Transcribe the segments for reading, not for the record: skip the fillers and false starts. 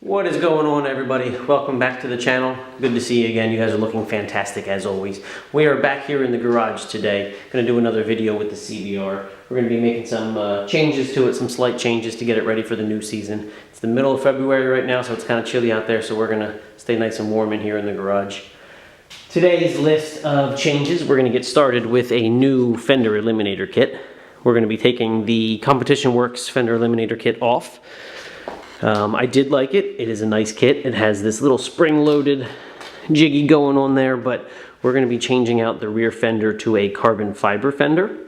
What is going on, everybody? Welcome back to the channel. Good to see you again. You guys are looking fantastic as always. We are back here in the garage today. Going to do another video with the CBR. We're going to be making some changes to it, some slight changes to get it ready for the new season. It's the middle of February right now, so it's kind of chilly out there, so we're going to stay nice and warm in here in the garage. Today's list of changes, we're going to get started with a new Fender Eliminator kit. We're going to be taking the Competition Works Fender Eliminator kit off. I did like it. It is a nice kit. It has this little spring-loaded jiggy going on there, but we're going to be changing out the rear fender to a carbon fiber fender.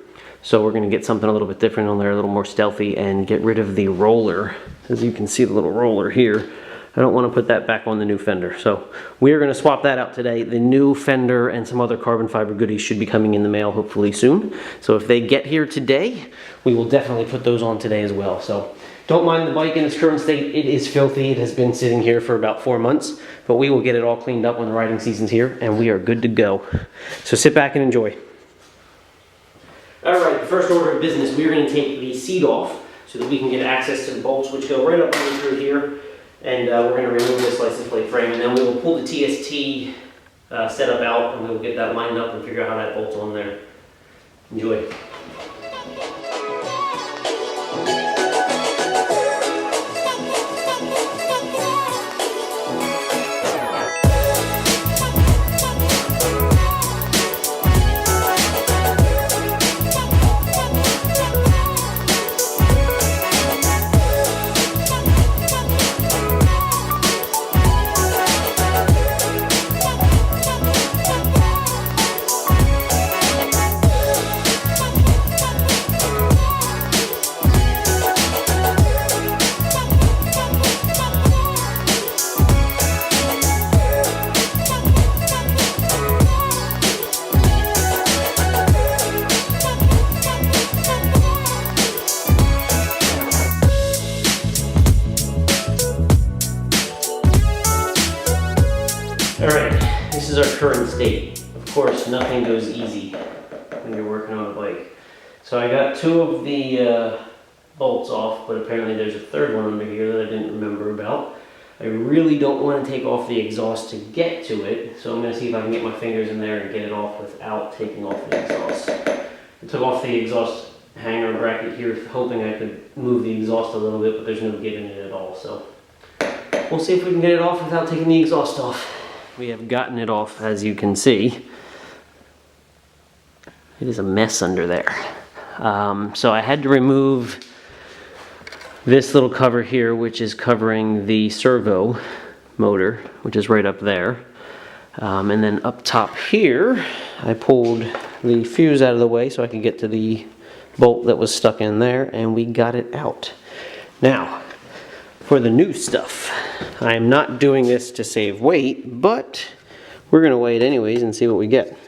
So we're going to get something a little bit different on there, a little more stealthy, and get rid of the roller. As you can see, the little roller here. I don't want to put that back on the new fender. So we are going to swap that out today. The new fender and some other carbon fiber goodies should be coming in the mail hopefully soon. So if they get here today, we will definitely put those on today as well. So don't mind the bike in its current state. It is filthy. It has been sitting here for about 4 months, but we will get it all cleaned up when the riding season's here, and we are good to go. So sit back and enjoy. All right, the first order of business, we're going to take the seat off so that we can get access to the bolts, which go right up under through here, and we're going to remove this license plate frame, and then we will pull the TST setup out, and we'll get that lined up and figure out how that bolts on there. Enjoy. Alright, this is our current state. Of course, nothing goes easy when you're working on a bike. So I got 2 of the bolts off, but apparently there's a third one under here that I didn't remember about. I really don't want to take off the exhaust to get to it, so I'm going to see if I can get my fingers in there and get it off without taking off the exhaust. I took off the exhaust hanger bracket here, hoping I could move the exhaust a little bit, but there's no giving it at all, so we'll see if we can get it off without taking the exhaust off. We have gotten it off, as you can see. It is a mess under there. So I had to remove this little cover here, which is covering the servo motor, which is right up there. And then up top here, I pulled the fuse out of the way so I could get to the bolt that was stuck in there, and we got it out. Now, for the new stuff, I am not doing this to save weight, but we're going to weigh it anyways and see what we get.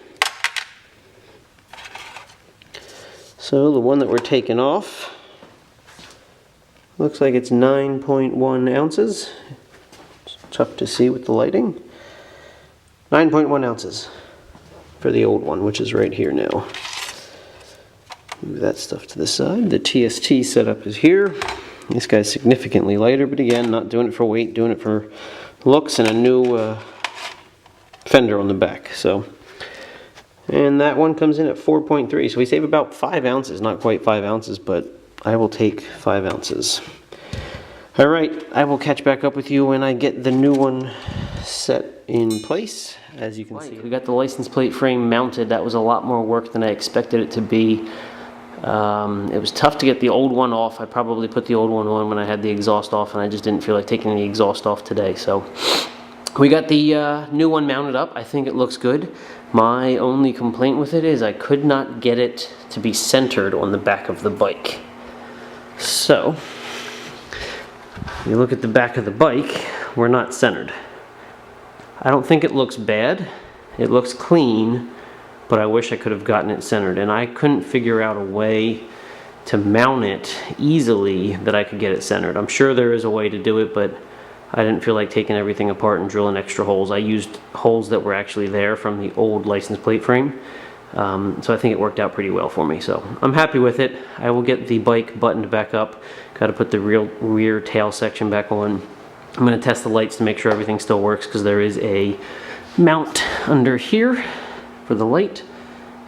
So the one that we're taking off looks like it's 9.1 ounces. It's tough to see with the lighting. 9.1 ounces for the old one, which is right here now. Move that stuff to the side. The TST setup is here. This guy's significantly lighter, but again, not doing it for weight, doing it for looks and a new fender on the back. So, and that one comes in at 4.3, so we save about 5 ounces, not quite 5 ounces, but I will take 5 ounces. All right, I will catch back up with you when I get the new one set in place. As you can see, we got the license plate frame mounted. That was a lot more work than I expected it to be. It was tough to get the old one off. I probably put the old one on when I had the exhaust off, and I just didn't feel like taking the exhaust off today. So we got the new one mounted up. I think it looks good. My only complaint with it is I could not get it to be centered on the back of the bike. So you look at the back of the bike, we're not centered. I don't think it looks bad. It looks clean, but I wish I could have gotten it centered, and I couldn't figure out a way to mount it easily that I could get it centered. I'm sure there is a way to do it, but I didn't feel like taking everything apart and drilling extra holes. I used holes that were actually there from the old license plate frame, so I think it worked out pretty well for me. So I'm happy with it. I will get the bike buttoned back up. Got to put the rear tail section back on. I'm going to test the lights to make sure everything still works, because there is a mount under here for the light.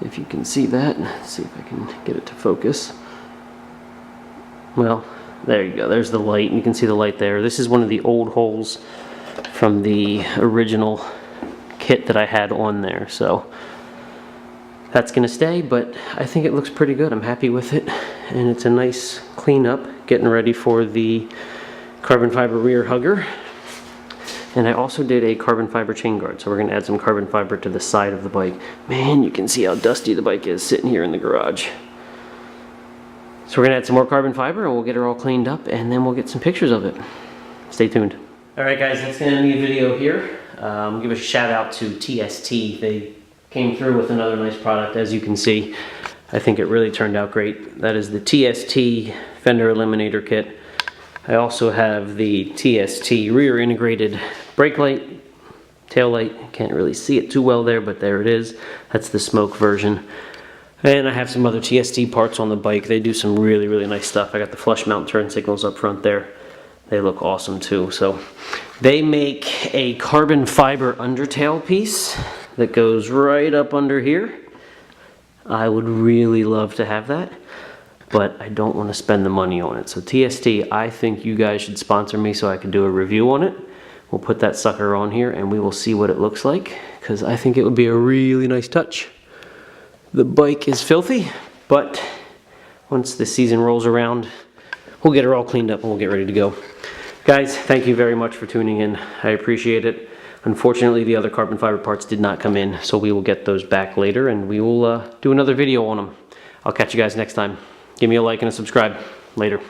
If you can see that, let's see if I can get it to focus. Well, there you go, there's the light, and you can see the light there. This is one of the old holes from the original kit that I had on there, so that's gonna stay, but I think it looks pretty good. I'm happy with it, and it's a nice cleanup, getting ready for the carbon fiber rear hugger. And I also did a carbon fiber chain guard, so we're gonna add some carbon fiber to the side of the bike. Man, you can see how dusty the bike is sitting here in the garage. So we're gonna add some more carbon fiber, and we'll get her all cleaned up, and then we'll get some pictures of it. Stay tuned. All right, guys, that's gonna end the video here. Give a shout out to TST. They came through with another nice product, as you can see. I think it really turned out great. That is the TST Fender Eliminator kit. I also have the TST rear integrated brake light, tail light. Can't really see it too well there, but there it is. That's the smoke version. And I have some other TST parts on the bike. They do some really, really nice stuff. I got the flush mount turn signals up front there. They look awesome too. So they make a carbon fiber undertail piece that goes right up under here. I would really love to have that, but I don't want to spend the money on it. So TST, I think you guys should sponsor me so I can do a review on it. We'll put that sucker on here and we will see what it looks like, because I think it would be a really nice touch. The bike is filthy, but once the season rolls around, we'll get her all cleaned up and we'll get ready to go. Guys, thank you very much for tuning in. I appreciate it. Unfortunately, the other carbon fiber parts did not come in, so we will get those back later and we will do another video on them. I'll catch you guys next time. Give me a like and a subscribe. Later.